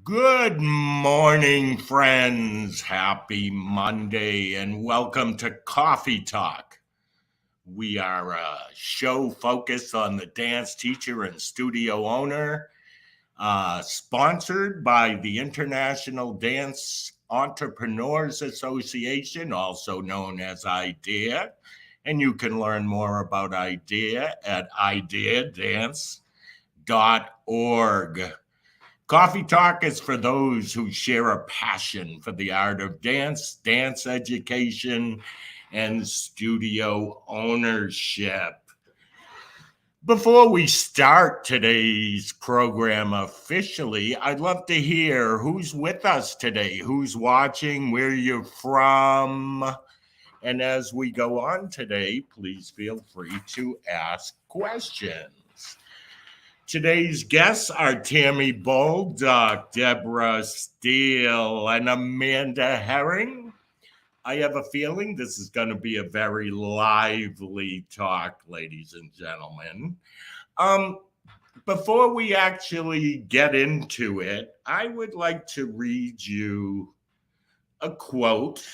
Good morning, friends. Happy Monday and welcome to Coffee Talk. We are a show focused on the dance teacher and studio owner, sponsored by the International Dance Entrepreneurs Association, also known as IDEA. And you can learn more about IDEA at ideadance.org. Coffee Talk is for those who share a passion for the art of dance, dance education, and studio ownership. Before we start today's program officially, I'd love to hear who's with us today, who's watching, where you're from. And as we go on today, please feel free to ask questions. Today's guests are Tammy Bolduc, Deborah Steele, and Amanda Herring. I have a feeling this is going to be a very lively talk, ladies and gentlemen. Before we actually get into it, I would like to read you a quote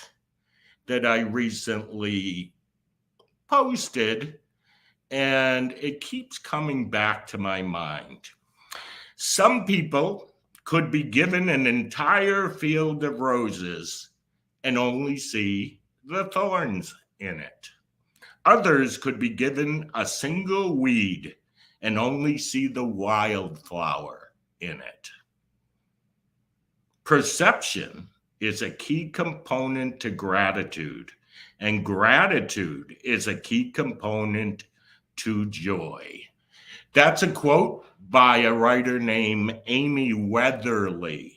that I recently posted, and it keeps coming back to my mind. Some people could be given an entire field of roses and only see the thorns in it. Others could be given a single weed and only see the wildflower in it. Perception is a key component to gratitude, and gratitude is a key component to joy. That's a quote by a writer named Amy Weatherly.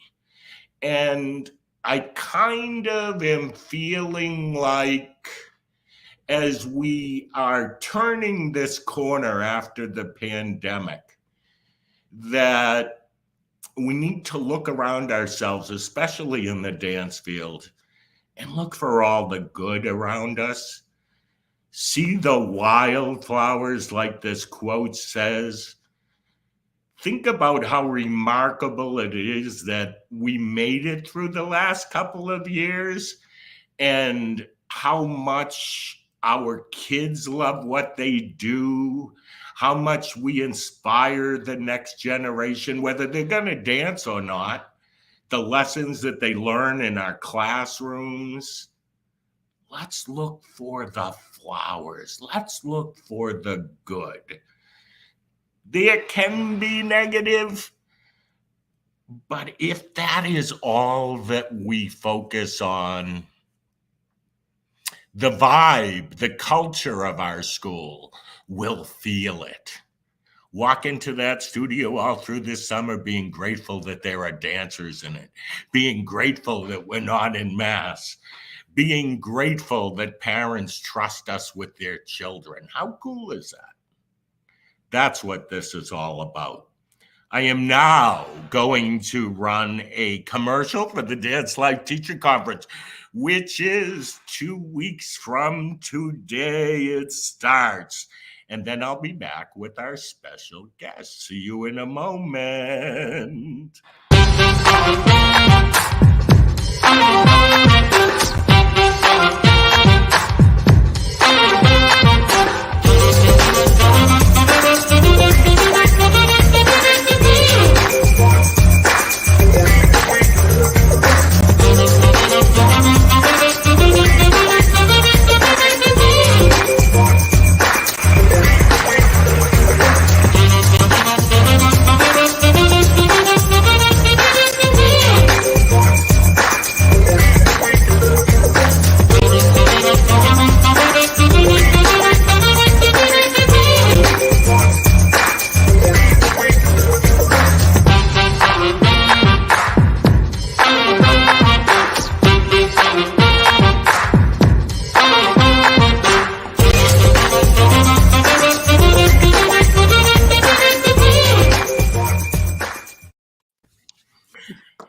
And I kind of am feeling like as we are turning this corner after the pandemic, that we need to look around ourselves, especially in the dance field, and look for all the good around us. See the wildflowers, like this quote says. Think about how remarkable it is that we made it through the last couple of years and how much our kids love what they do, how much we inspire the next generation, whether they're going to dance or not, the lessons that they learn in our classrooms. Let's look for the flowers. Let's look for the good. There can be negative, but if that is all that we focus on, the vibe, the culture of our school will feel it. Walk into that studio all through this summer being grateful that there are dancers in it, being grateful that we're not in mass, being grateful that parents trust us with their children. How cool is that? That's what this is all about. I am now going to run a commercial for the Dance Life Teacher Conference, which is 2 weeks from today. It starts. And then I'll be back with our special guest. See you in a moment.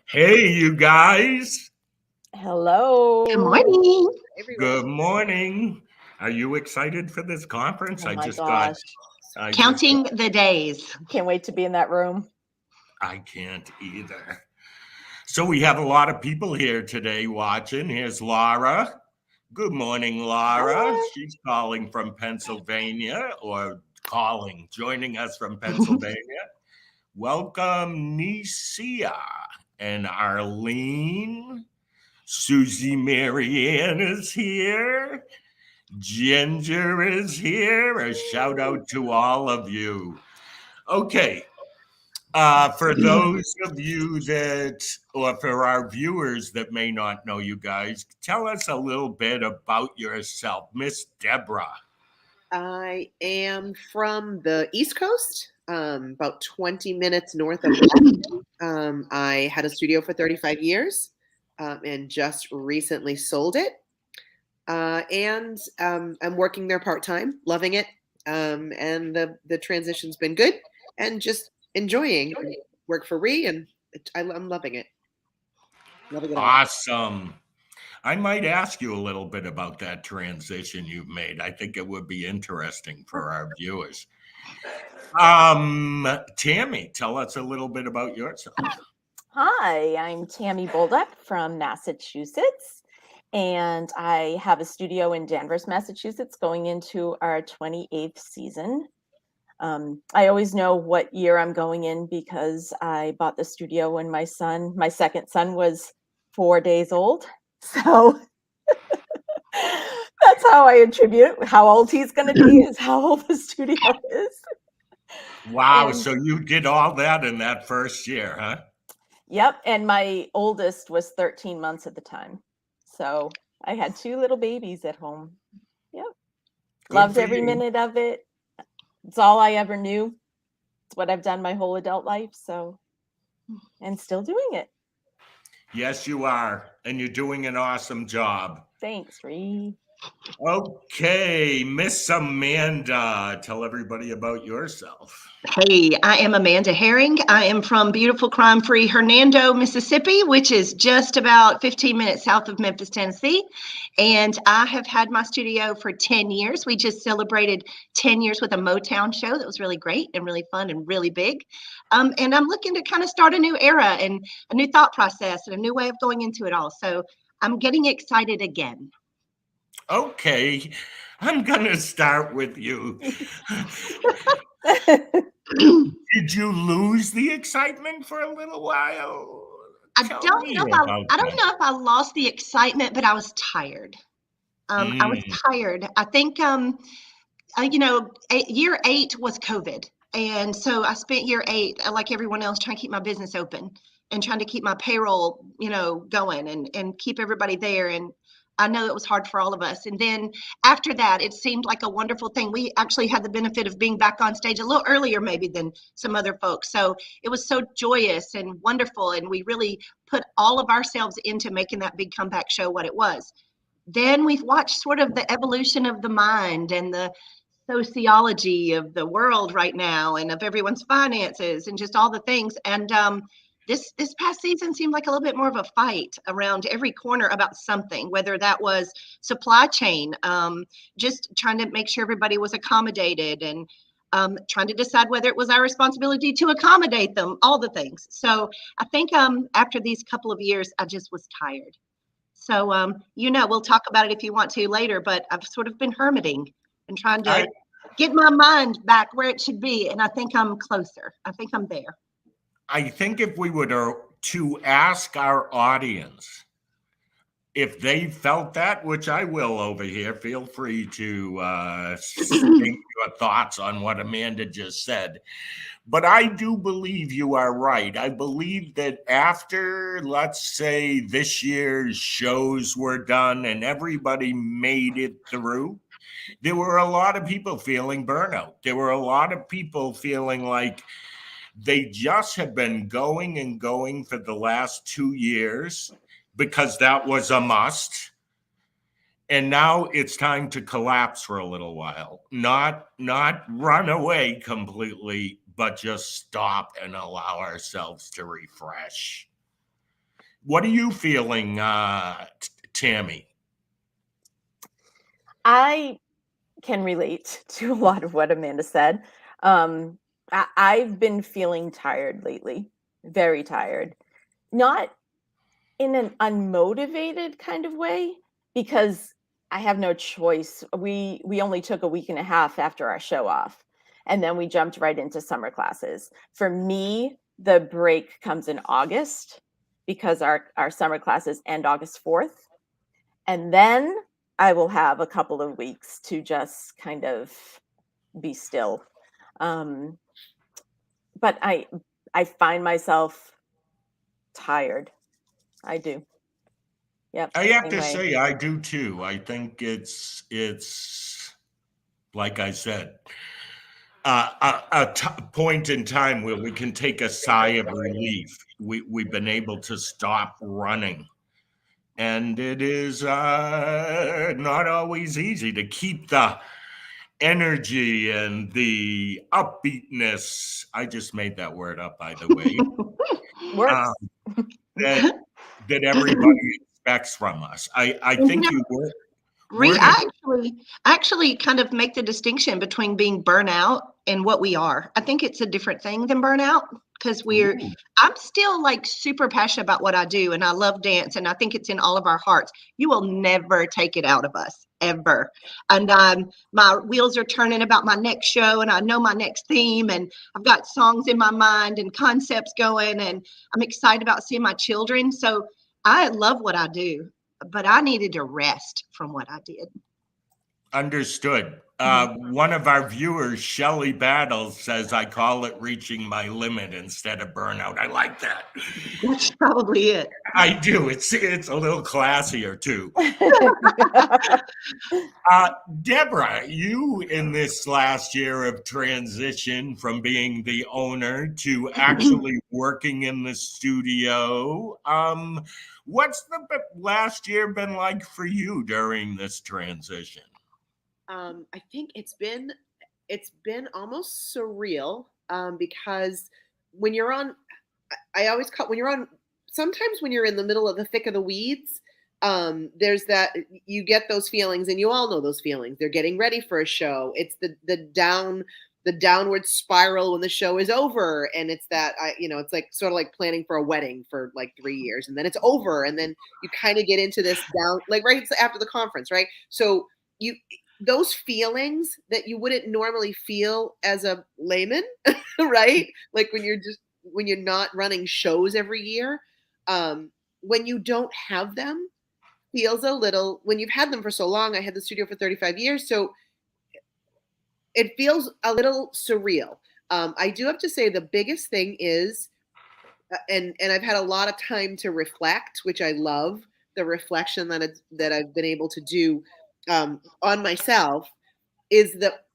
Hey, you guys. Hello. Good morning. Good morning. Are you excited for this conference? Oh my gosh. Counting the days. Can't wait to be in that room. I can't either. So we have a lot of people here today watching. Here's Laura. Good morning, Laura. Hi. She's calling from Pennsylvania, joining us from Pennsylvania. Welcome, Nicia and Arlene. Susie Marianne is here. Ginger is here. A shout out to all of you. Okay. For those of you or for our viewers that may not know you guys, tell us a little bit about yourself, Miss Deborah. I am from the East Coast, about 20 minutes north of Boston. I had a studio for 35 years and just recently sold it. And I'm working there part-time, loving it. And the transition's been good and just enjoying. Work for Ree, and I'm loving it. Loving it all. Awesome. I might ask you a little bit about that transition you've made. I think it would be interesting for our viewers. Tammy, tell us a little bit about yourself. Hi, I'm Tammy Bolduck from Massachusetts, and I have a studio in Danvers, Massachusetts, going into our 28th season. I always know what year I'm going in because I bought the studio when my second son was 4 days old. So that's how I attribute how old he's going to be is how old the studio is. Wow. So you did all that in that first year, huh? Yep. And my oldest was 13 months at the time. So I had 2 little babies at home. Yep. Loved every minute of it. It's all I ever knew. It's what I've done my whole adult life. So, and still doing it. Yes, you are. And you're doing an awesome job. Thanks, Ree. Okay, Miss Amanda, tell everybody about yourself. Hey, I am Amanda Herring. I am from beautiful crime-free Hernando, Mississippi, which is just about 15 minutes south of Memphis, Tennessee. And I have had my studio for 10 years. We just celebrated 10 years with a Motown show that was really great and really fun and really big. And I'm looking to kind of start a new era and a new thought process and a new way of going into it all. So I'm getting excited again. Okay, I'm gonna start with you. Did you lose the excitement for a little while? I don't know if I lost the excitement, but I was tired. I was tired. I think year 8 was COVID, and so I spent year 8 like everyone else trying to keep my business open and trying to keep my payroll, going and keep everybody there. And I know it was hard for all of us. And then after that, it seemed like a wonderful thing. We actually had the benefit of being back on stage a little earlier maybe than some other folks. So it was so joyous and wonderful. And we really put all of ourselves into making that big comeback show what it was. Then we've watched sort of the evolution of the mind and the sociology of the world right now and of everyone's finances and just all the things. And this past season seemed like a little bit more of a fight around every corner about something, whether that was supply chain, just trying to make sure everybody was accommodated and trying to decide whether it was our responsibility to accommodate them, all the things. So I think after these couple of years, I just was tired. So, we'll talk about it if you want to later, but I've sort of been hermiting and trying to get my mind back where it should be. And I think I'm closer. I think I'm there. I think if we were to ask our audience if they felt that, which I will over here, feel free to state your thoughts on what Amanda just said. But I do believe you are right. I believe that after, let's say, this year's shows were done and everybody made it through, there were a lot of people feeling burnout. There were a lot of people feeling like they just have been going and going for the last 2 years because that was a must. And now it's time to collapse for a little while. Not run away completely, but just stop and allow ourselves to refresh. What are you feeling, Tammy? I can relate to a lot of what Amanda said. I've been feeling tired lately, very tired. Not in an unmotivated kind of way because I have no choice. We only took a week and a half after our show off, and then we jumped right into summer classes. For me, the break comes in August because our summer classes end August 4th. And then I will have a couple of weeks to just kind of be still. Um, but I find myself tired. I do. Yep. I have Same to way. say, I do too. I think it's like I said, point in time where we can take a sigh of relief. We've been able to stop running, and it is not always easy to keep the energy and the upbeatness. I just made that word up, by the way. Works. that that everybody expects from us. I And, think you were. I actually kind of make the distinction between being burnout and what we are. I think it's a different thing than burnout because Ooh. I'm still like super passionate about what I do and I love dance and I think it's in all of our hearts. You will never take it out of us ever. And my wheels are turning about my next show and I know my next theme and I've got songs in my mind and concepts going and I'm excited about seeing my children. So I love what I do, but I needed to rest from what I did. Understood. Mhm. One of our viewers, Shelley Battles, says I call it reaching my limit instead of burnout. I like that. That's probably it. I do. It's a little classier too. Deborah, you in this last year of transition from being the owner to actually working in the studio, what's the last year been like for you during this transition? I think it's been almost surreal because when you're on, I always call when you're on. Sometimes when you're in the middle of the thick of the weeds, there's that you get those feelings, and you all know those feelings. They're getting ready for a show. It's the downward spiral when the show is over, and it's that it's like sort of like planning for a wedding for like 3 years, and then it's over, and then you kind of get into this down like right after the conference, right? So you those feelings that you wouldn't normally feel as a layman, right? Like when you're not running shows every year, when you don't have them, feels a little. When you've had them for so long, I had the studio for 35 years, so it feels a little surreal. I do have to say the biggest thing is, and I've had a lot of time to reflect, which I love the reflection that I've been able to do on myself, is that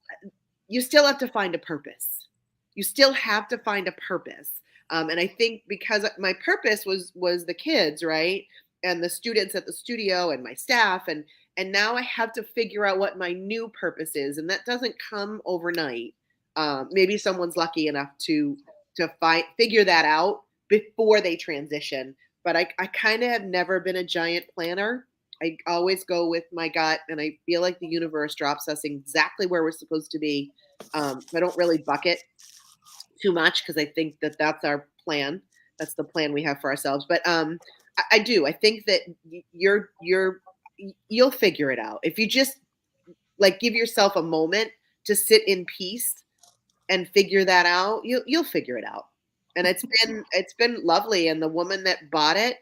you still have to find a purpose. You still have to find a purpose. And I think because my purpose was the kids, right? And the students at the studio and my staff. And now I have to figure out what my new purpose is. And that doesn't come overnight. Maybe someone's lucky enough to figure that out before they transition. But I kind of have never been a giant planner. I always go with my gut, and I feel like the universe drops us exactly where we're supposed to be. I don't really bucket too much because I think that that's our plan. That's the plan we have for ourselves. But I do. I think that you'll figure it out if you just like give yourself a moment to sit in peace and figure that out. You'll figure it out. And it's been lovely. And the woman that bought it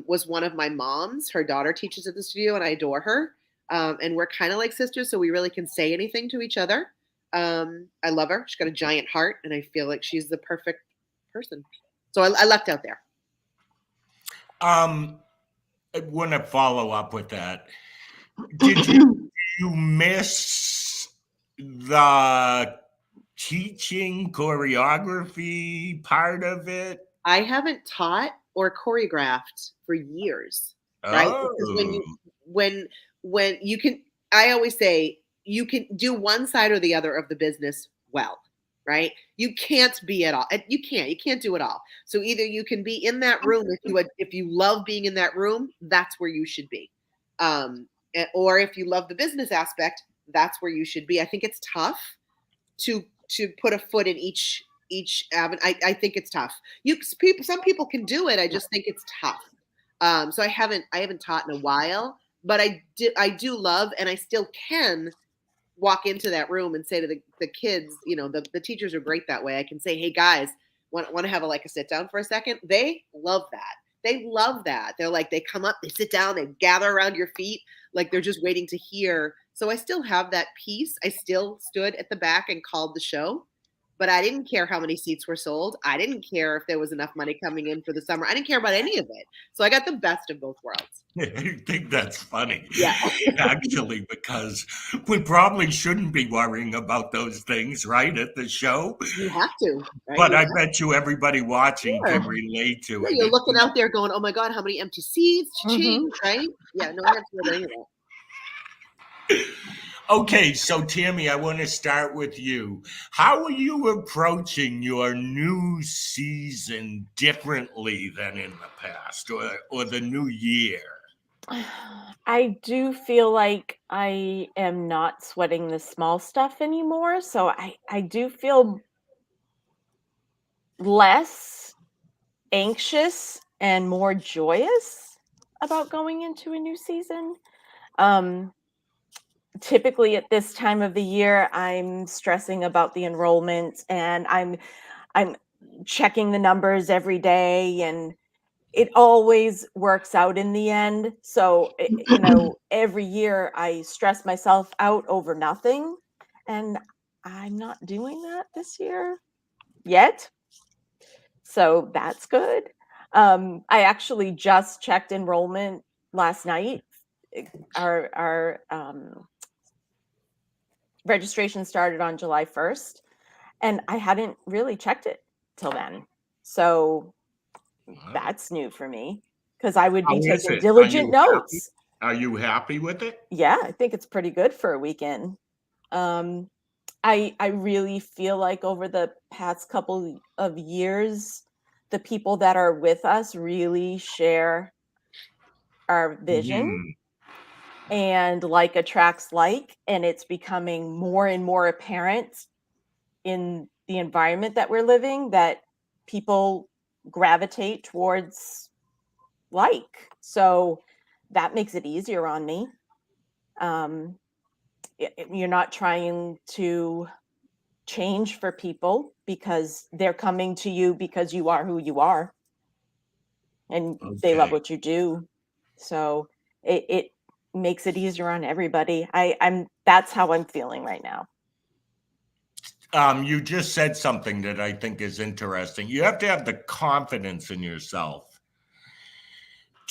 was one of my moms. Her daughter teaches at the studio, and I adore her. And we're kind of like sisters, so we really can say anything to each other. I love her. She's got a giant heart, and I feel like she's the perfect person. So I lucked out there. I want to follow up with that. Did you miss the teaching choreography part of it? I haven't taught or choreographed for years, right? Because when you can, I always say you can do one side or the other of the business well, right? You can't be at all. You can't do it all. So either you can be in that room if you love being in that room, that's where you should be. Or if you love the business aspect, that's where you should be. I think it's tough to put a foot in each avenue. I think it's tough. Some people can do it. I just think it's tough. So I haven't taught in a while, but I do love, and I still can walk into that room and say to the kids, the teachers are great that way. I can say, hey guys, want to have a sit down for a second? They love that. They love that. They're like, they come up, they sit down, they gather around your feet, like they're just waiting to hear. So I still have that piece. I still stood at the back and called the show, but I didn't care how many seats were sold. I didn't care if there was enough money coming in for the summer. I didn't care about any of it. So I got the best of both worlds. I think that's funny. Yeah. Actually, because we probably shouldn't be worrying about those things, right, at the show. You have to. Right? But I bet you everybody watching Sure. can relate to Yeah, it. you're looking out there going, oh my God, how many empty seats? Cha-ching, right? Yeah, no, I have to do any of that. Okay, so Tammy, I want to start with you. How are you approaching your new season differently than in the past or the new year? I do feel like I am not sweating the small stuff anymore. So I do feel less anxious and more joyous about going into a new season. Typically at this time of the year, I'm stressing about the enrollment, and I'm checking the numbers every day, and it always works out in the end. So, every year I stress myself out over nothing, and I'm not doing that this year yet. So that's good. I actually just checked enrollment last night. Our registration started on July 1st, and I hadn't really checked it till then. So that's new for me, because I would How be is taking it? diligent notes. Are you happy with it? Yeah, I think it's pretty good for a weekend. I really feel like over the past couple of years, the people that are with us really share our vision, Mhm. and like attracts like, and it's becoming more and more apparent in the environment that we're living that people gravitate towards like. So that makes it easier on me. You're not trying to change for people because they're coming to you because you are who you are and they love Okay. what you do. So it makes it easier on everybody. I'm that's how I'm feeling right now. You just said something that I think is interesting. You have to have the confidence in yourself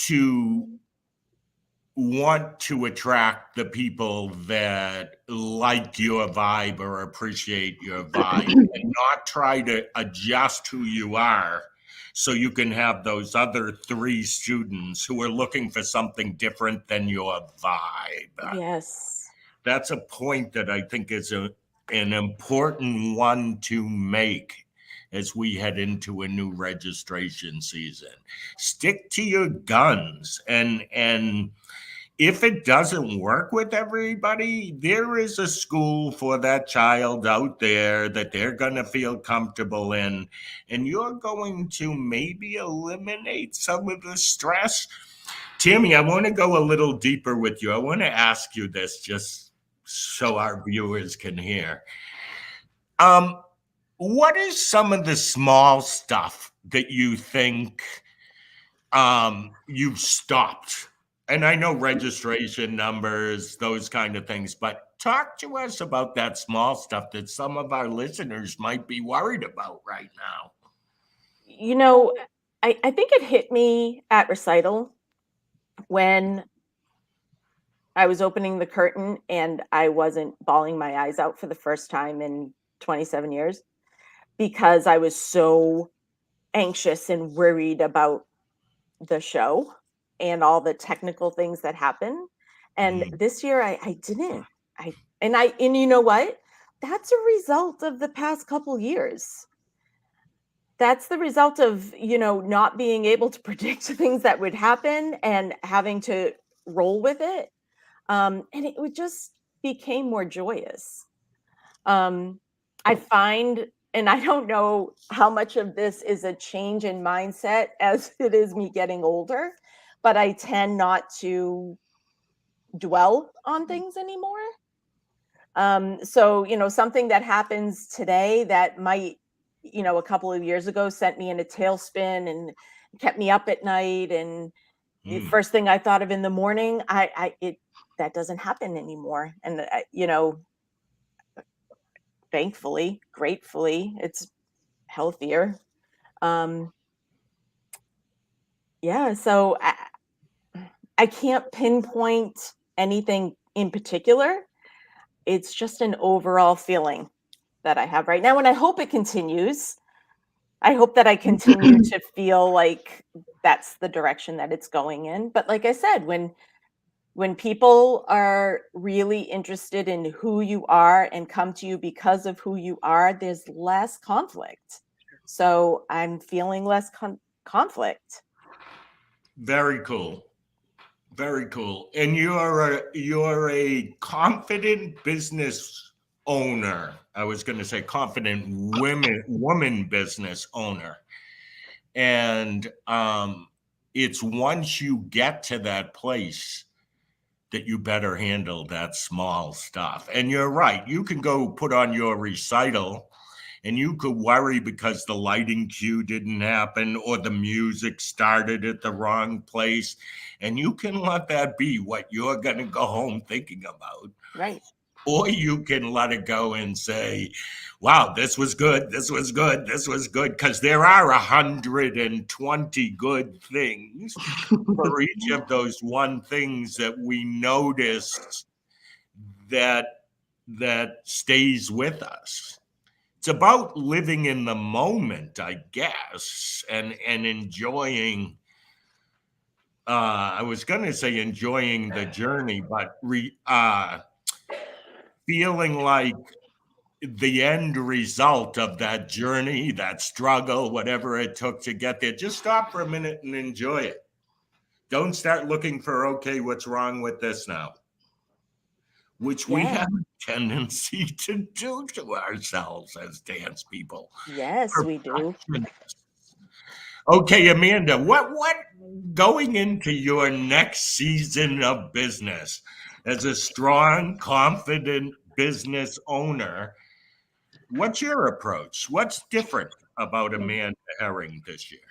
to want to attract the people that like your vibe or appreciate your vibe and not try to adjust who you are so you can have those other 3 students who are looking for something different than your vibe. Yes. That's a point that I think is an important one to make as we head into a new registration season. Stick to your guns, and if it doesn't work with everybody, there is a school for that child out there that they're going to feel comfortable in, and you're going to maybe eliminate some of the stress. Tammy, I want to go a little deeper with you. I want to ask you this just so our viewers can hear. What is some of the small stuff that you think you've stopped? And I know registration numbers, those kind of things, but talk to us about that small stuff that some of our listeners might be worried about right now. I think it hit me at recital when I was opening the curtain and I wasn't bawling my eyes out for the first time in 27 years because I was so anxious and worried about the show and all the technical things that happen. And this year I didn't. And you know what? That's a result of the past couple years. That's the result of, not being able to predict things that would happen and having to roll with it. And it would just became more joyous. I find, and I don't know how much of this is a change in mindset as it is me getting older, but I tend not to dwell on things anymore. So, something that happens today that might, a couple of years ago sent me in a tailspin and kept me up at night. And the first thing I thought of in the morning, that doesn't happen anymore. And, thankfully, gratefully, it's healthier. Yeah. So I can't pinpoint anything in particular. It's just an overall feeling that I have right now, and I hope it continues. I hope that I continue to feel like that's the direction that it's going in. But like I said, when people are really interested in who you are and come to you because of who you are, there's less conflict. So I'm feeling less conflict. Very cool. Very cool. And you're a confident business owner. I was going to say confident woman business owner. And it's once you get to that place that you better handle that small stuff. And you're right. You can go put on your recital and you could worry because the lighting cue didn't happen or the music started at the wrong place. And you can let that be what you're going to go home thinking about. Right. Or you can let it go and say, wow, this was good. This was good. This was good. Because there are 120 good things for each of those one things that we notice that stays with us. It's about living in the moment, I guess, and enjoying. I was going to say enjoying the journey, but feeling like the end result of that journey, that struggle, whatever it took to get there, just stop for a minute and enjoy it. Don't start looking for, okay, what's wrong with this now? Which we have a tendency to do to ourselves as dance people. Yes, we do. Okay, Amanda, what going into your next season of business as a strong, confident business owner, what's your approach? What's different about Amanda Herring this year?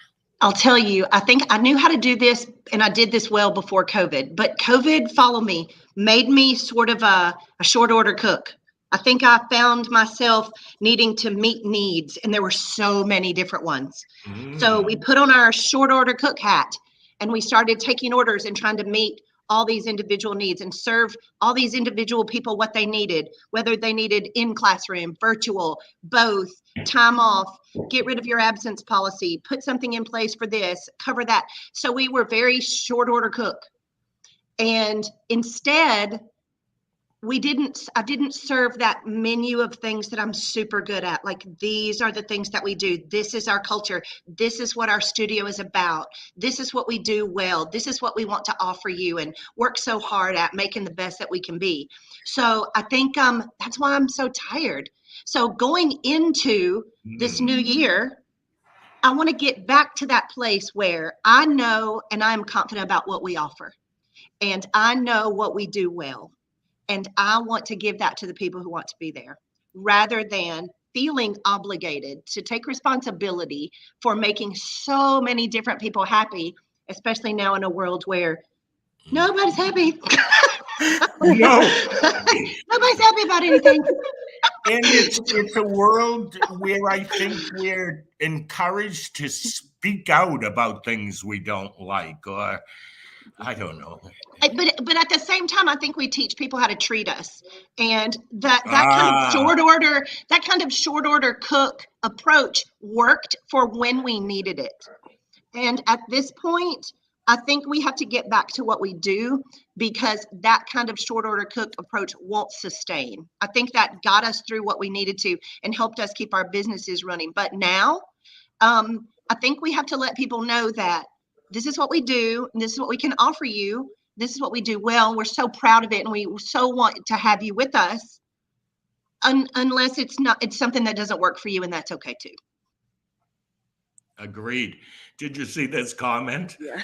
I'll tell you, I think I knew how to do this and I did this well before COVID, but COVID, follow me, made me sort of a short order cook. I think I found myself needing to meet needs and there were so many different ones. So we put on our short order cook hat and we started taking orders and trying to meet all these individual needs and serve all these individual people what they needed, whether they needed in classroom, virtual, both, time off, get rid of your absence policy, put something in place for this, cover that. So we were very short order cook. And instead, I didn't serve that menu of things that I'm super good at. Like, these are the things that we do. This is our culture. This is what our studio is about. This is what we do well. This is what we want to offer you and work so hard at making the best that we can be. So I think that's why I'm so tired. So going into this new year, I want to get back to that place where I know and I'm confident about what we offer. And I know what we do well. And I want to give that to the people who want to be there, rather than feeling obligated to take responsibility for making so many different people happy, especially now in a world where nobody's happy. No. Nobody's happy about anything. And it's a world where I think we're encouraged to speak out about things we don't like, or I don't know. But at the same time, I think we teach people how to treat us, and that kind of short order cook approach worked for when we needed it. And at this point, I think we have to get back to what we do, because that kind of short order cook approach won't sustain. I think that got us through what we needed to and helped us keep our businesses running. But now, I think we have to let people know that this is what we do, and this is what we can offer you. This is what we do well. We're so proud of it, and we so want to have you with us. Unless it's something that doesn't work for you, and that's okay too. Agreed. Did you see this comment? Yeah.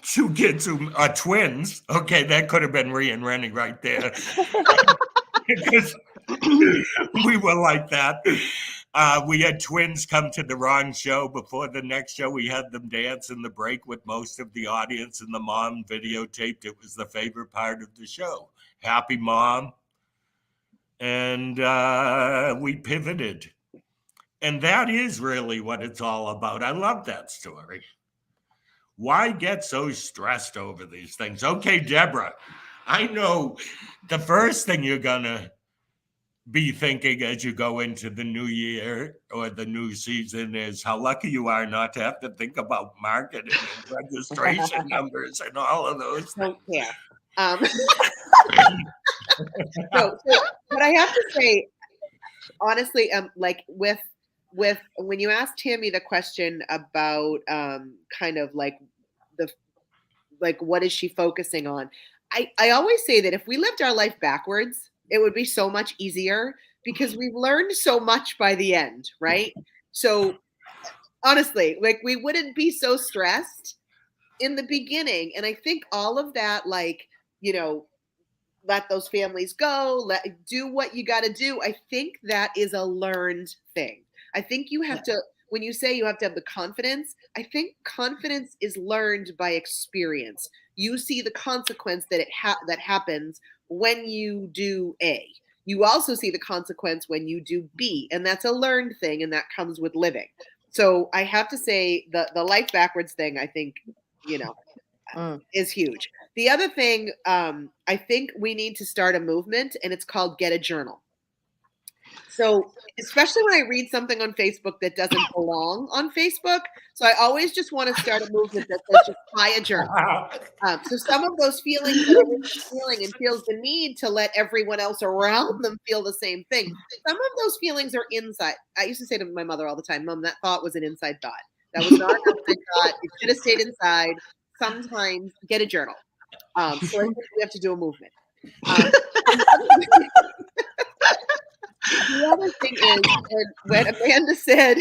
two kids who are twins. Okay, that could have been Rhea and Rennie right there. Because we were like that. We had twins come to the wrong show. Before the next show, we had them dance in the break with most of the audience, and the mom videotaped. It was the favorite part of the show. Happy mom. And we pivoted. And that is really what it's all about. I love that story. Why get so stressed over these things? Okay, Deborah, I know the first thing you're going to be thinking as you go into the new year or the new season is how lucky you are not to have to think about marketing and registration numbers and all of those things. Don't care. So, but I have to say, honestly, like with when you asked Tammy the question about kind of like what is she focusing on, I always say that if we lived our life backwards, it would be so much easier because we've learned so much by the end, right? So honestly, like we wouldn't be so stressed in the beginning. And I think all of that, like, you know, let those families go, do what you got to do. I think that is a learned thing. I think you have to, when you say you have to have the confidence, I think confidence is learned by experience. You see the consequence that that happens when you do A. You also see the consequence when you do B, and that's a learned thing, and that comes with living. So I have to say the life backwards thing, I think, you know, is huge. The other thing, I think we need to start a movement, and it's called Get a Journal. So especially when I read something on Facebook that doesn't belong on Facebook, so I always just want to start a movement that says just buy a journal. So some of those feelings that everyone's feeling and feels the need to let everyone else around them feel the same thing. Some of those feelings are inside. I used to say to my mother all the time, Mom, that thought was an inside thought. That was not an outside thought. It should have stayed inside. Sometimes get a journal. So I think we have to do a movement. The other thing is when Amanda said,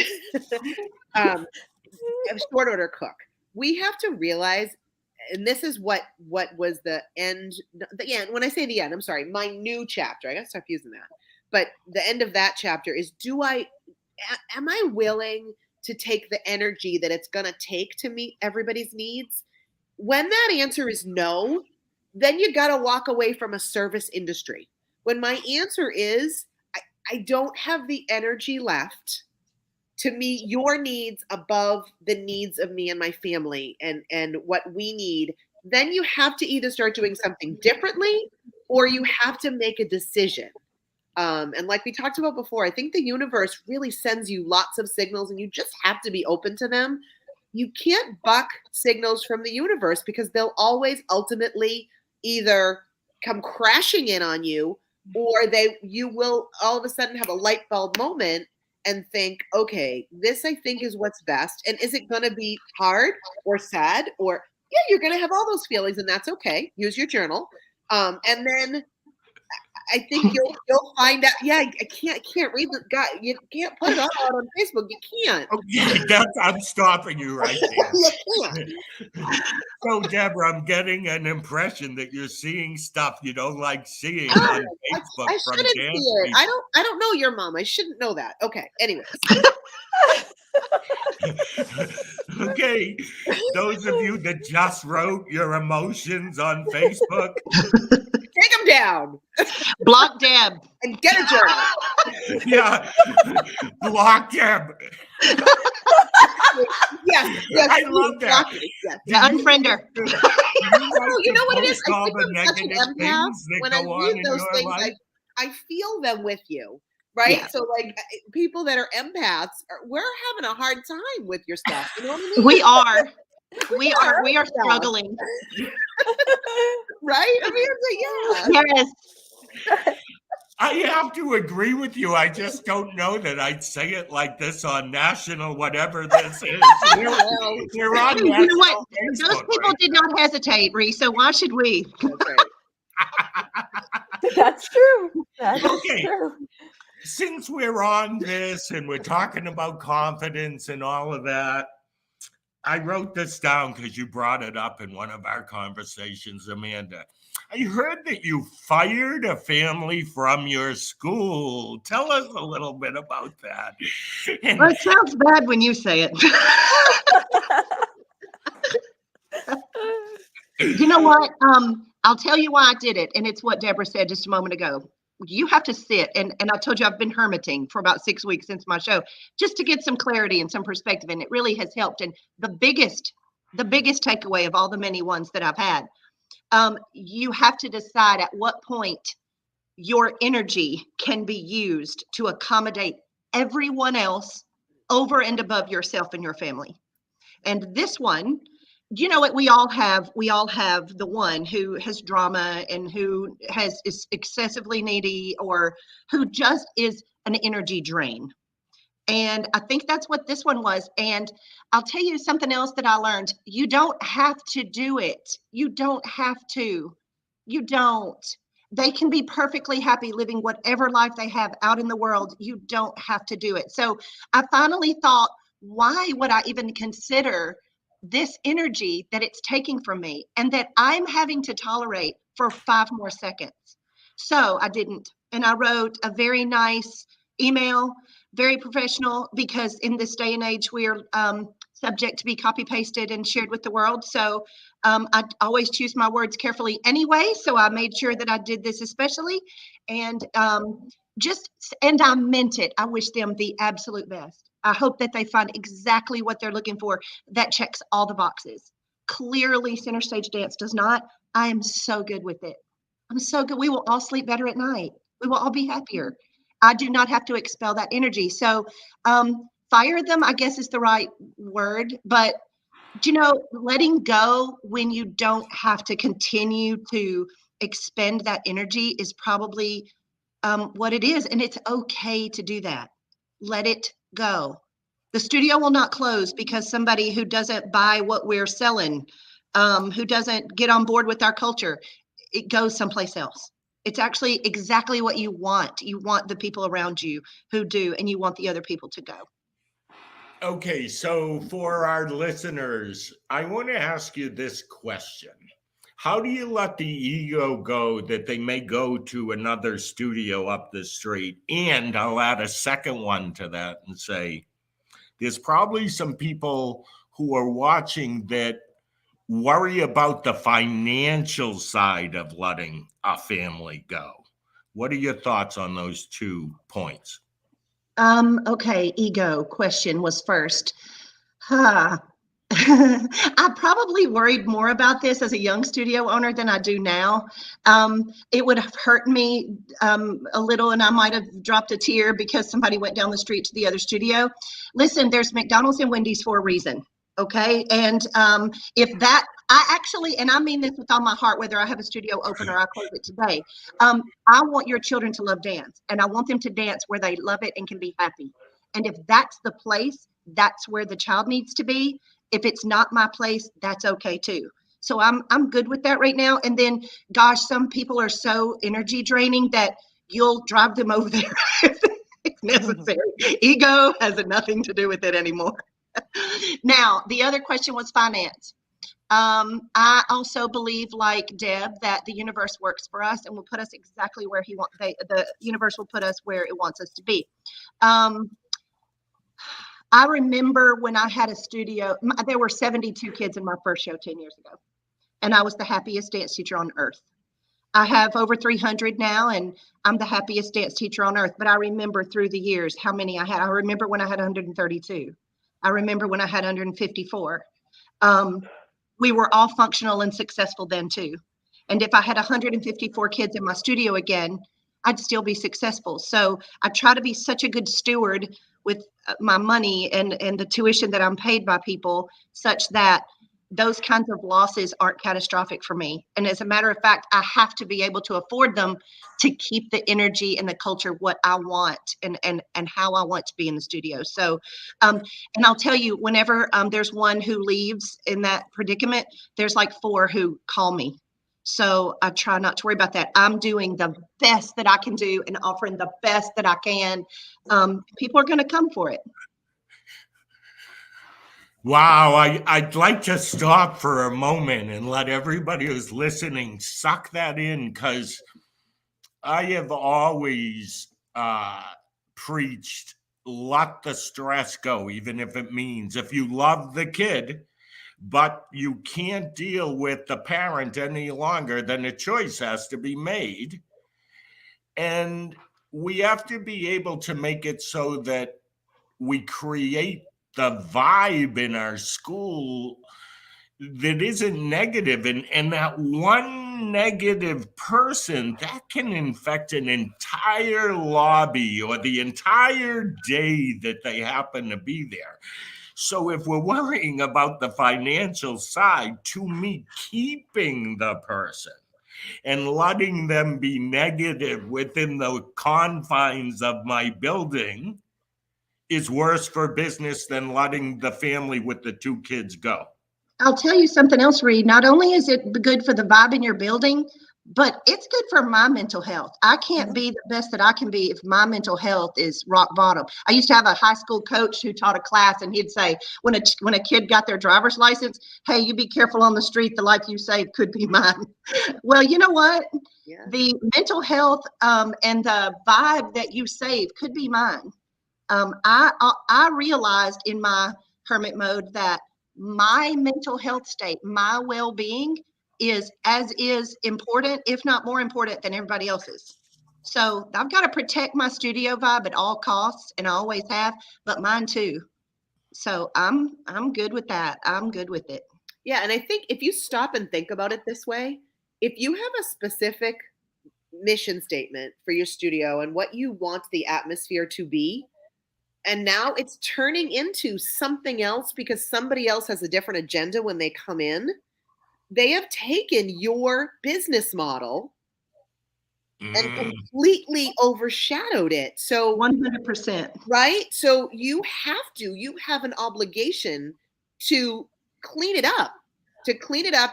short order cook, we have to realize, and this is what was the end. When I say the end, I'm sorry, my new chapter. I got to stop using that. But the end of that chapter is: am I willing to take the energy that it's going to take to meet everybody's needs? When that answer is no, then you got to walk away from a service industry. When my answer is, I don't have the energy left to meet your needs above the needs of me and my family and what we need, then you have to either start doing something differently or you have to make a decision. And like we talked about before, I think the universe really sends you lots of signals and you just have to be open to them. You can't buck signals from the universe because they'll always ultimately either come crashing in on you, or you will all of a sudden have a light bulb moment and think, okay, this I think is what's best. And is it going to be hard or sad? Or yeah, you're going to have all those feelings, and that's okay. Use your journal. And then I think you'll find out. Yeah, I can't read the guy. You can't put it all out on Facebook. You can't. Okay, I'm stopping you right there. You can't. So, Deborah, I'm getting an impression that you're seeing stuff you don't like seeing on Facebook. I shouldn't see it. I don't know your mom. I shouldn't know that. Okay. Anyways. Okay, those of you that just wrote your emotions on Facebook, take them down. Block Deb and get a journal. Yeah, block Deb. Yes, I love that. Yes. Unfriend her. You know what it is? All I the negative things that when I go on read in those your things, life. I feel them with you. Right. Yeah. So like people that are empaths, we're having a hard time with your stuff. You know what I mean? We are struggling. Right? I mean, yeah. Yes. I have to agree with you. I just don't know that I'd say it like this on national, whatever this is. We're on You know what? national Those Facebook, people right? did not hesitate, Ree. So why should we? Okay. That's true. That's Okay. true. Since we're on this and we're talking about confidence and all of that, I wrote this down because you brought it up in one of our conversations, Amanda. I heard that you fired a family from your school. Tell us a little bit about that. And Well, it sounds bad when you say it. You know what? I'll tell you why I did it. And it's what Deborah said just a moment ago. You have to sit, and I told you I've been hermiting for about 6 weeks since my show, just to get some clarity and some perspective. And it really has helped. And the biggest takeaway of all the many ones that I've had, you have to decide at what point your energy can be used to accommodate everyone else over and above yourself and your family. And this one, you know what, we all have the one who has drama and who is excessively needy, or who just is an energy drain. And I think that's what this one was. And I'll tell you something else that I learned. You don't have to do it. You don't have to. You don't. They can be perfectly happy living whatever life they have out in the world. You don't have to do it. So I finally thought, why would I even consider this energy that it's taking from me and that I'm having to tolerate for 5 more seconds? So I didn't. And I wrote a very nice email, very professional, because in this day and age, we're subject to be copy pasted and shared with the world. So I always choose my words carefully anyway. So I made sure that I did this especially. And and I meant it. I wish them the absolute best. I hope that they find exactly what they're looking for that checks all the boxes. Clearly, Center Stage Dance does not. I am so good with it. I'm so good. We will all sleep better at night. We will all be happier. I do not have to expel that energy. So fire them, I guess, is the right word. But, you know, letting go when you don't have to continue to expend that energy is probably what it is. And it's okay to do that. Let it go. The studio will not close because somebody who doesn't buy what we're selling, who doesn't get on board with our culture, it goes someplace else. It's actually exactly what you want. You want the people around you who do, and you want the other people to go. okay, so for our listeners, I want to ask you this question. How do you let the ego go that they may go to another studio up the street? And I'll add a second one to that and say, there's probably some people who are watching that worry about the financial side of letting a family go. What are your thoughts on those 2 points? Okay, ego question was first. I probably worried more about this as a young studio owner than I do now. It would have hurt me a little, and I might have dropped a tear because somebody went down the street to the other studio. Listen, there's McDonald's and Wendy's for a reason, okay? And if that, I actually, and I mean this with all my heart, whether I have a studio open or I close it today, I want your children to love dance, and I want them to dance where they love it and can be happy. And if that's the place, that's where the child needs to be. If it's not my place, that's okay too. So I'm good with that right now. And then, gosh, some people are so energy draining that you'll drive them over there if it's necessary. Ego has nothing to do with it anymore. Now, the other question was finance. I also believe, like Deb, that the universe works for us and will put us exactly where the universe will put us where it wants us to be. I remember when I had a studio, there were 72 kids in my first show 10 years ago, and I was the happiest dance teacher on earth. I have over 300 now, and I'm the happiest dance teacher on earth. But I remember through the years how many I had. I remember when I had 132. I remember when I had 154. We were all functional and successful then too. And if I had 154 kids in my studio again, I'd still be successful. So I try to be such a good steward with my money and the tuition that I'm paid by people, such that those kinds of losses aren't catastrophic for me. And as a matter of fact, I have to be able to afford them to keep the energy and the culture what I want and how I want to be in the studio. So, and I'll tell you, whenever there's one who leaves in that predicament, there's like 4 who call me. So I try not to worry about that. I'm doing the best that I can do and offering the best that I can. People are going to come for it. Wow, I'd like to stop for a moment and let everybody who's listening suck that in, because I have always preached let the stress go, even if it means if you love the kid, but you can't deal with the parent any longer, then a choice has to be made. And we have to be able to make it so that we create the vibe in our school that isn't negative, and that one negative person that can infect an entire lobby or the entire day that they happen to be there. So if we're worrying about the financial side, to me, keeping the person and letting them be negative within the confines of my building is worse for business than letting the family with the two kids go. I'll tell you something else, Reed. Not only is it good for the vibe in your building, but it's good for my mental health. I can't be the best that I can be if my mental health is rock bottom. I used to have a high school coach who taught a class, and he'd say, when a kid got their driver's license, hey, you be careful on the street. The life you saved could be mine. Well, you know what? Yeah. The mental health and the vibe that you save could be mine. I realized in my hermit mode that my mental health state, my well-being is important, if not more important than everybody else's. So I've got to protect my studio vibe at all costs, and I always have, but mine too. So I'm good with that. I'm good with it. Yeah, and I think if you stop and think about it this way, if you have a specific mission statement for your studio and what you want the atmosphere to be, and now it's turning into something else because somebody else has a different agenda when they come in, they have taken your business model and completely overshadowed it. So 100%. Right? So you have an obligation to clean it up,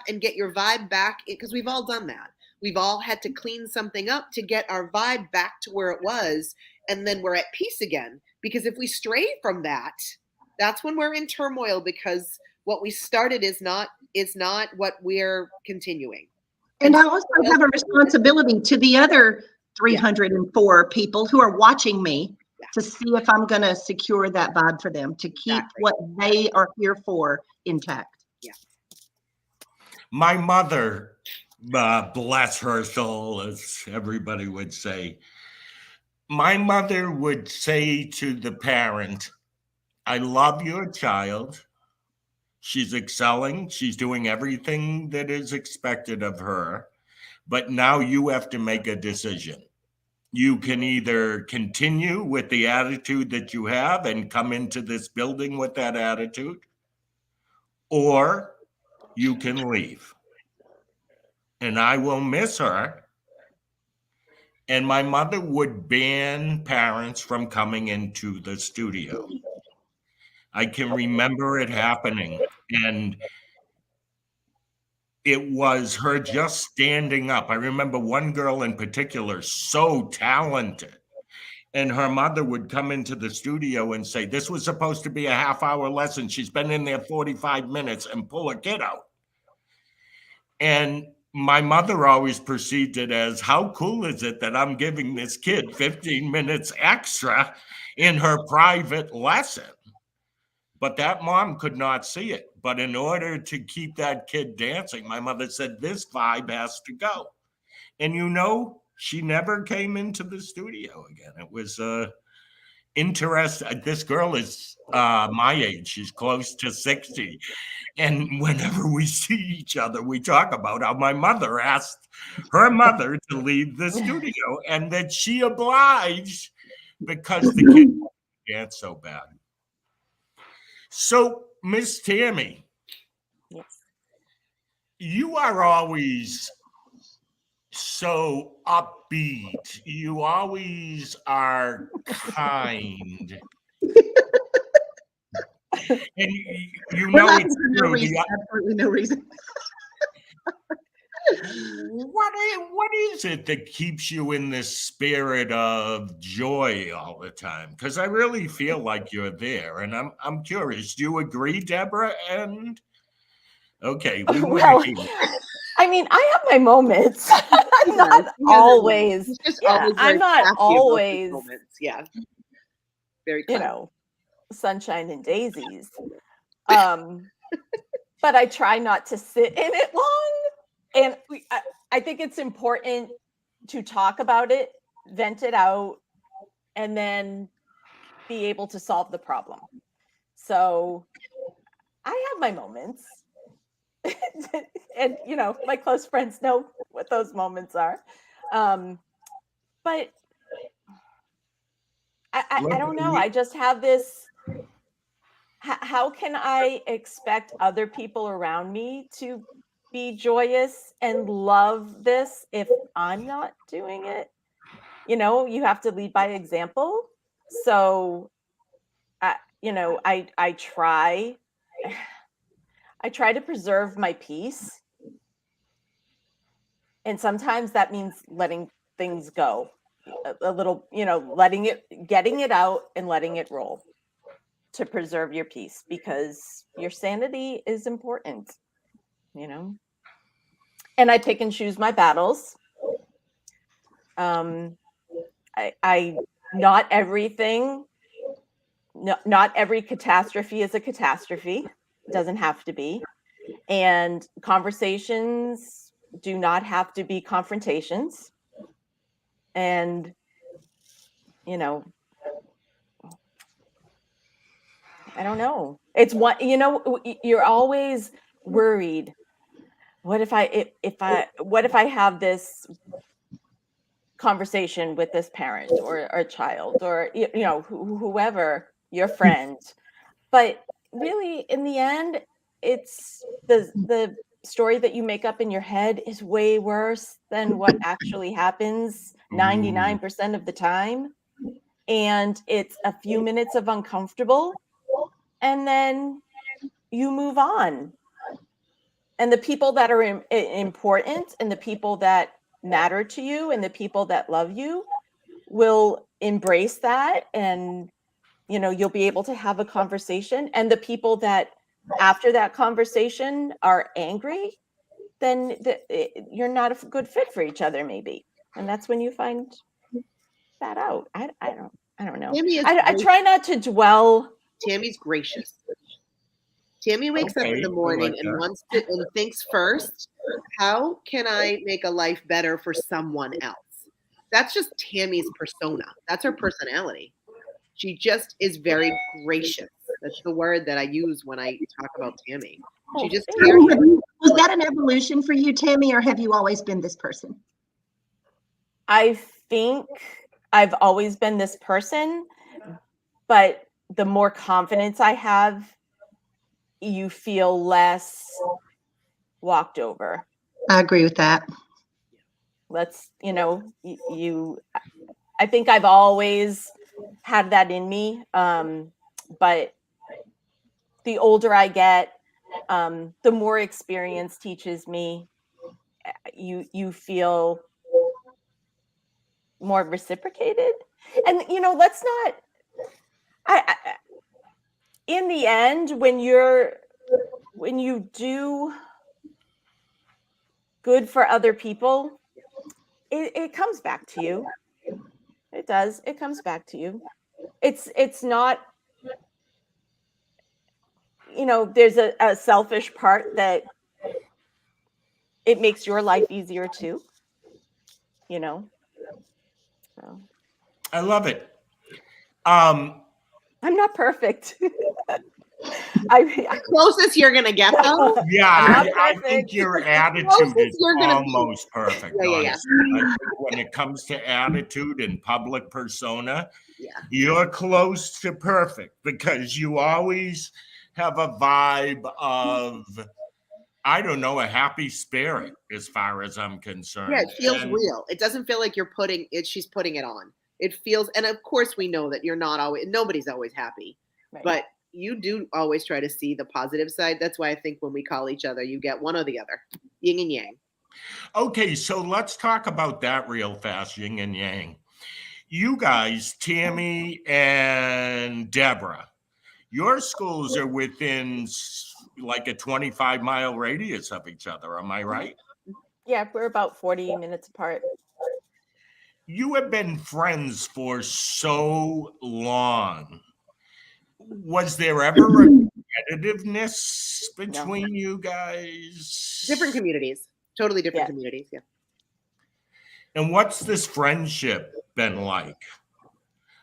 and get your vibe back, because we've all done that. We've all had to clean something up to get our vibe back to where it was, and then we're at peace again. Because if we stray from that, that's when we're in turmoil, because what we started is not what we're continuing. And I also have a responsibility to the other 304 people who are watching me to see if I'm going to secure that vibe for them, to keep what they are here for intact. Yeah. My mother, bless her soul, as everybody would say, my mother would say to the parent, I love your child. She's excelling. She's doing everything that is expected of her. But now you have to make a decision. You can either continue with the attitude that you have and come into this building with that attitude, or you can leave. And I will miss her. And my mother would ban parents from coming into the studio. I can remember it happening. And it was her just standing up. I remember one girl in particular, so talented. And her mother would come into the studio and say, this was supposed to be a half-hour lesson. She's been in there 45 minutes, and pull a kid out. And my mother always perceived it as, how cool is it that I'm giving this kid 15 minutes extra in her private lesson? But that mom could not see it. But in order to keep that kid dancing, my mother said, this vibe has to go. And she never came into the studio again. It was interesting. This girl is my age. She's close to 60. And whenever we see each other, we talk about how my mother asked her mother to leave the studio, and that she obliged because the kid danced so bad. So, Miss Tammy, Yes. you are always so upbeat. You always are kind. And it's true. Absolutely no reason. what is it that keeps you in this spirit of joy all the time? Because I really feel like you're there, and I'm curious. Do you agree, Deborah? And okay, we want Well, to hear. I mean, I have my moments. I'm He not does. He has always, He's just yeah, always very I'm not happy about these always, moments. Yeah. Very you kind. know, sunshine and daisies. But I try not to sit in it long. And I think it's important to talk about it, vent it out, and then be able to solve the problem. So I have my moments. And my close friends know what those moments are. But I don't know. I just have this. How can I expect other people around me to be joyous and love this if I'm not doing it? You have to lead by example. So, I try. I try to preserve my peace, and sometimes that means letting things go a little. Getting it out and letting it roll to preserve your peace, because your sanity is important. And I pick and choose my battles. I not everything, not every catastrophe is a catastrophe. It doesn't have to be. And conversations do not have to be confrontations. And, I don't know. It's what, you're always worried. What if I have this conversation with this parent or a child or whoever, your friend, but really in the end, it's the story that you make up in your head is way worse than what actually happens 99% of the time. And it's a few minutes of uncomfortable, and then you move on. And the people that are important and the people that matter to you and the people that love you will embrace that, and you'll be able to have a conversation. And the people that after that conversation are angry, then you're not a good fit for each other, maybe. And that's when you find that out. I don't know. I try not to dwell. Tammy's gracious. Tammy wakes up in the morning and thinks first, how can I make a life better for someone else? That's just Tammy's persona. That's her personality. She just is very gracious. That's the word that I use when I talk about Tammy. She just cares. Was that an evolution for you, Tammy, or have you always been this person? I think I've always been this person, but the more confidence I have, you feel less walked over. I agree with that. I think I've always had that in me. But the older I get, the more experience teaches me. You feel more reciprocated. And, let's not, in the end, when you do good for other people, it comes back to you. It does. It comes back to you. It's not, there's a selfish part that it makes your life easier too, So. I love it. I'm not perfect. Closest you're gonna get though. Yeah, I think your attitude is almost perfect. Yeah. I think when it comes to attitude and public persona, you're close to perfect, because you always have a vibe of, I don't know, a happy spirit as far as I'm concerned. Yeah, it feels real. It doesn't feel like you're putting it, she's putting it on. It feels, and of course we know that nobody's always happy, right. But you do always try to see the positive side. That's why I think when we call each other, you get one or the other, yin and yang. Okay, so let's talk about that real fast, yin and yang. You guys, Tammy and Deborah, your schools are within like a 25-mile radius of each other. Am I right? Yeah, we're about 40 minutes apart. You have been friends for so long. Was there ever a competitiveness between you guys? Different communities, totally different Yeah. communities. Yeah. And what's this friendship been like?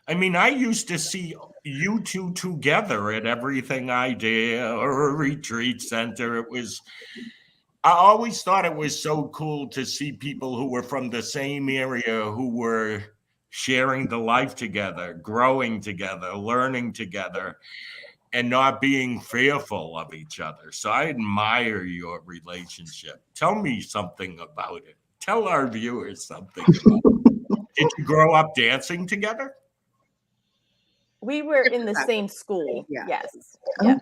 I mean, I used to see you two together at Everything Idea or a retreat center. I always thought it was so cool to see people who were from the same area who were sharing the life together, growing together, learning together, and not being fearful of each other. So I admire your relationship. Tell me something about it. Tell our viewers something about it. Did you grow up dancing together? We were in the same school. Yeah. Yes. Oh. Yeah.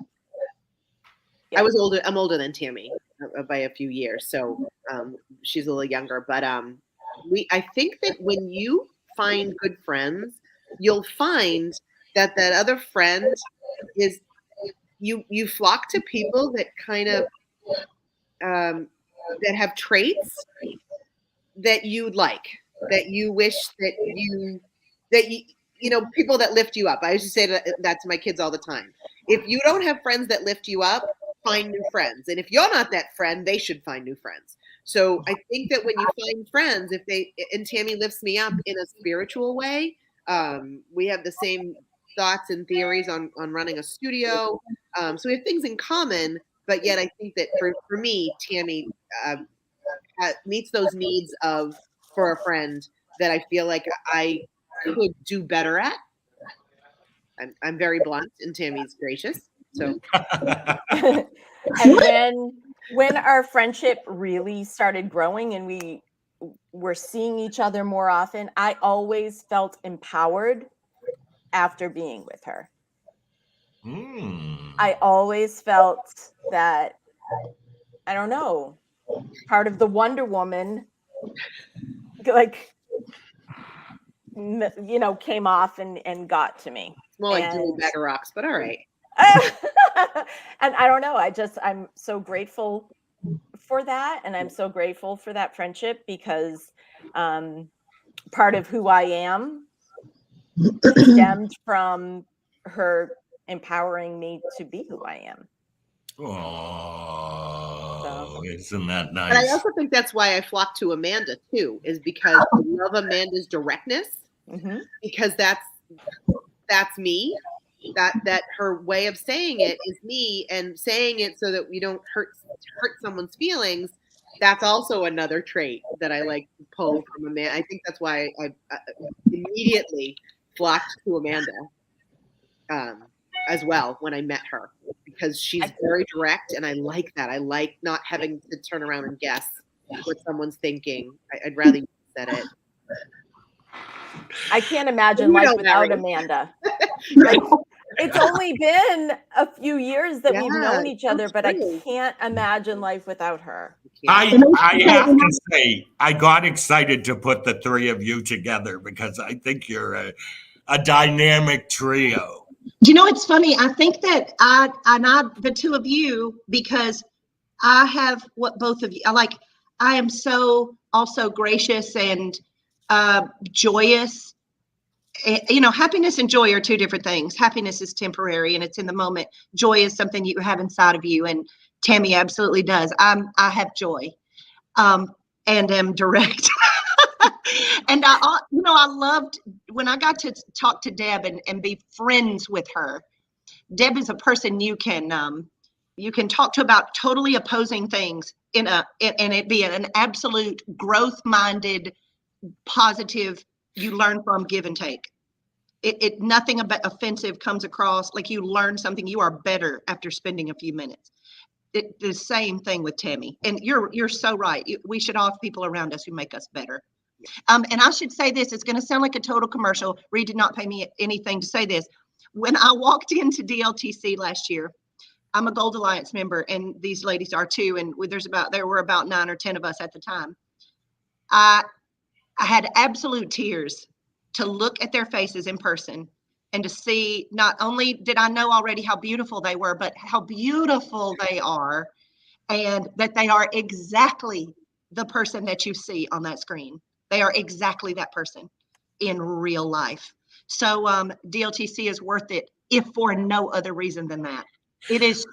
I was older. I'm older than Tammy by a few years, so she's a little younger. But I think that when you find good friends, you'll find that other friend is you flock to people that kind of that have traits that you'd like, that you wish that you know, people that lift you up. I used to say that to my kids all the time. If you don't have friends that lift you up, find new friends. And if you're not that friend, they should find new friends. So I think that when you find friends, and Tammy lifts me up in a spiritual way, we have the same thoughts and theories on running a studio. So we have things in common, but yet I think that for me, Tammy meets those needs for a friend that I feel like I could do better at. I'm very blunt, and Tammy's gracious. So, And when our friendship really started growing and we were seeing each other more often, I always felt empowered after being with her. I always felt that, I don't know, part of the Wonder Woman, like, you know, came off and got to me. it's more like doing bag of rocks, but all right. And I don't know, I'm so grateful for that, and I'm so grateful for that friendship, because part of who I am stemmed from her empowering me to be who I am. Oh, isn't that nice? But I also think that's why I flock to Amanda too, is because I love Amanda's directness, because that's me. That her way of saying it is me, and saying it so that we don't hurt someone's feelings. That's also another trait that I like to pull from Amanda. I think that's why I immediately flocked to Amanda as well when I met her, because she's very direct, and I like that. I like not having to turn around and guess what someone's thinking. I'd rather you said it. I can't imagine life without Amanda. Like, it's only been a few years that we've known each other, but I can't imagine life without her. I have to say, I got excited to put the three of you together because I think you're a dynamic trio. You know, it's funny. I think that the two of you, because I have what both of you, I am so also gracious and joyous. You know, happiness and joy are two different things. Happiness is temporary and it's in the moment. Joy is something you have inside of you, and Tammy absolutely does. I have joy, and am direct. And I loved when I got to talk to Deb and be friends with her. Deb is a person you can talk to about totally opposing things and it be an absolute growth-minded, positive. You learn from, give and take. It nothing about offensive comes across. Like, you learn something. You are better after spending a few minutes. The same thing with Tammy. And you're so right. We should all have people around us who make us better. And I should say this, it's going to sound like a total commercial. Reed did not pay me anything to say this. When I walked into DLTC last year, I'm a Gold Alliance member, and these ladies are too. And there were about 9 or 10 of us at the time. I had absolute tears to look at their faces in person and to see, not only did I know already how beautiful they were, but how beautiful they are, and that they are exactly the person that you see on that screen. They are exactly that person in real life. So DLTC is worth it, if for no other reason than that. It's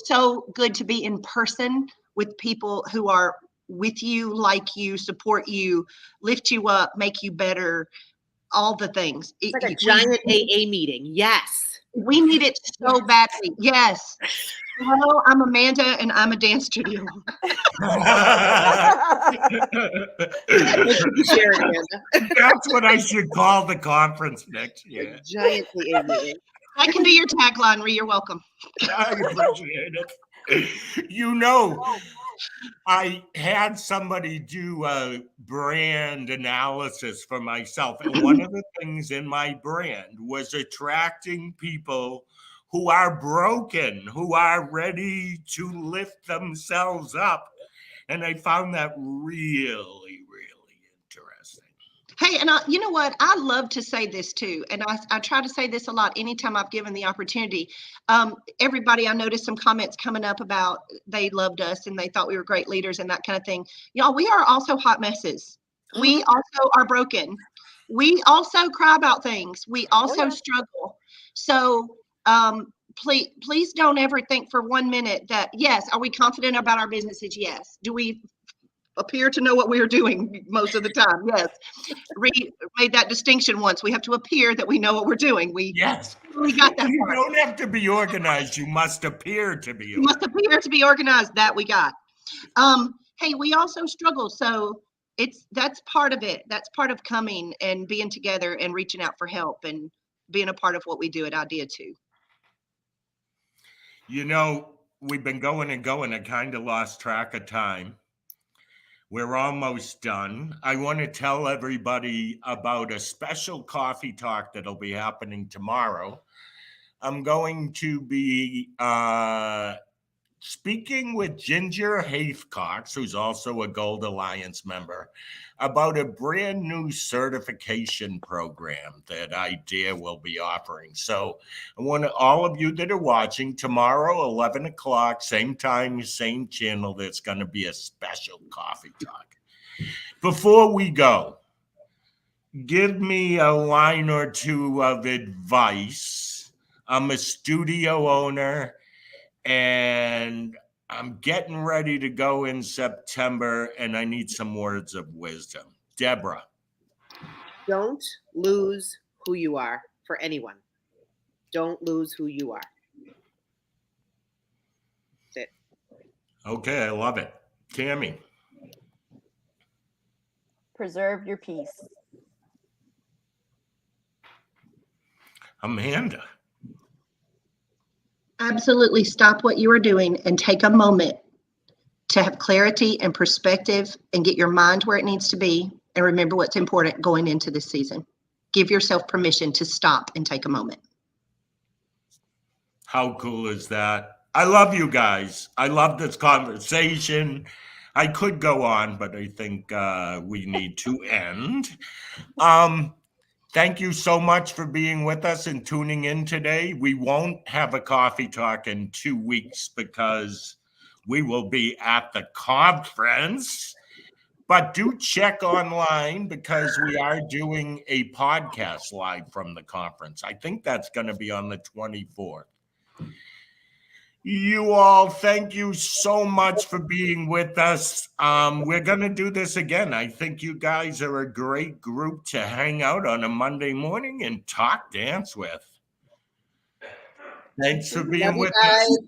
so good to be in person with people who are with you, like you, support you, lift you up, make you better, all the things. It's like a giant AA meeting. Yes. We need it so badly. Yes. Hello, I'm Amanda, and I'm a dance studio. Share it, Amanda. That's what I should call the conference next year. A giant AA meeting. That can be your tagline, Ree. You're welcome. I appreciate it. You know, I had somebody do a brand analysis for myself, and one of the things in my brand was attracting people who are broken, who are ready to lift themselves up. And I found that really, really interesting. Hey, and you know what? I love to say this too. And I try to say this a lot anytime I've given the opportunity. Everybody, I noticed some comments coming up about they loved us and they thought we were great leaders and that kind of thing. Y'all, we are also hot messes. We also are broken. We also cry about things. We also struggle. So please don't ever think for 1 minute that, yes, are we confident about our businesses? Yes. Do we appear to know what we are doing most of the time? Yes. Ree made that distinction once. We have to appear that we know what we're doing. We got that You part. don't have to be organized. You must appear to be You must appear to be organized. That we got. Hey, we also struggle. So that's part of it. That's part of coming and being together and reaching out for help and being a part of what we do at Idea 2. You know, we've been going and going. I kind of lost track of time. We're almost done. I want to tell everybody about a special coffee talk that'll be happening tomorrow. I'm going to be speaking with Ginger Haithcox, who's also a Gold Alliance member, about a brand new certification program that IDEA will be offering. So I want all of you that are watching tomorrow, 11 o'clock, same time, same channel, there's going to be a special coffee talk. Before we go, give me a line or two of advice. I'm a studio owner, and I'm getting ready to go in September, and I need some words of wisdom. Deborah. Don't lose who you are for anyone. Don't lose who you are. That's it. Okay, I love it. Tammy. Preserve your peace. Amanda. Absolutely stop what you are doing and take a moment to have clarity and perspective and get your mind where it needs to be and remember what's important going into this season. Give yourself permission to stop and take a moment. How cool is that? I love you guys. I love this conversation. I could go on, but I think we need to end. Thank you so much for being with us and tuning in today. We won't have a coffee talk in 2 weeks because we will be at the conference. But do check online because we are doing a podcast live from the conference. I think that's going to be on the 24th. You all, thank you so much for being with us. We're going to do this again. I think you guys are a great group to hang out on a Monday morning and talk dance with. Thanks for being with us.